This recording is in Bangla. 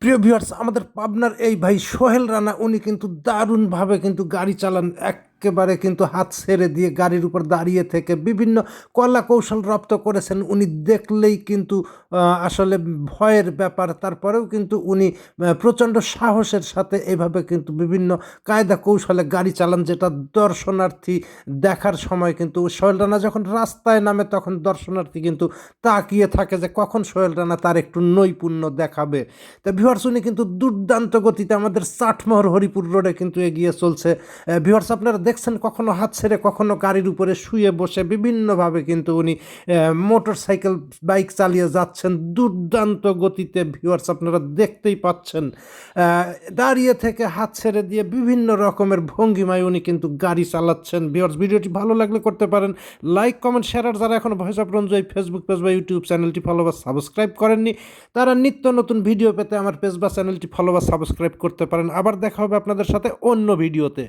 প্রিয় ভিউয়ার্স, আমাদের পাবনার এই ভাই সোহেল রানা উনি কিন্তু দারুণভাবে কিন্তু গাড়ি চালান। একেবারে কিন্তু হাত ছেড়ে দিয়ে গাড়ির উপর দাঁড়িয়ে থেকে বিভিন্ন কলা কৌশল রপ্ত করেছেন। উনি দেখলেই কিন্তু আসলে ভয়ের ব্যাপার। তারপরেও কিন্তু উনি প্রচণ্ড সাহসের সাথে এভাবে কিন্তু বিভিন্ন কায়দা কৌশলে গাড়ি চালান, যেটা দর্শনার্থী দেখার সময় কিন্তু সোহেল রানা যখন রাস্তায় নামে তখন দর্শনার্থী কিন্তু তাকিয়ে থাকে যে কখন সোহেল রানা তার একটু নৈপুণ্য দেখাবে। তা ভিউয়ার্স, উনি কিন্তু দুর্দান্ত গতিতে আমাদের চাটমোহর হরিপুর রোডে কিন্তু এগিয়ে চলছে। ভিউয়ার্স, আপনারা দেখছেন কখনো হাত ছেড়ে কখনো গাড়ির উপরে শুয়ে বসে বিভিন্নভাবে কিন্তু উনি মোটর সাইকেল বাইক চালিয়ে যাচ্ছেন দুর্দান্ত গতিতে। ভিউয়ার্স, আপনারা দেখতেই পাচ্ছেন দাঁড়িয়ে থেকে হাত ছেড়ে দিয়ে বিভিন্ন রকমের ভঙ্গিমায় উনি কিন্তু গাড়ি চালাচ্ছেন। ভিউয়ার্স, ভিডিওটি ভালো লাগলে করতে পারেন লাইক, কমেন্ট, শেয়ার। আর যারা এখন voice of Ranjoy Facebook page বা ইউটিউব চ্যানেলটি ফলো বা সাবস্ক্রাইব করেননি, তারা নিত্য নতুন ভিডিও পেতে আমার পেজ বা চ্যানেলটি ফলো বা সাবস্ক্রাইব করতে পারেন। আবার দেখা হবে আপনাদের সাথে অন্য ভিডিওতে।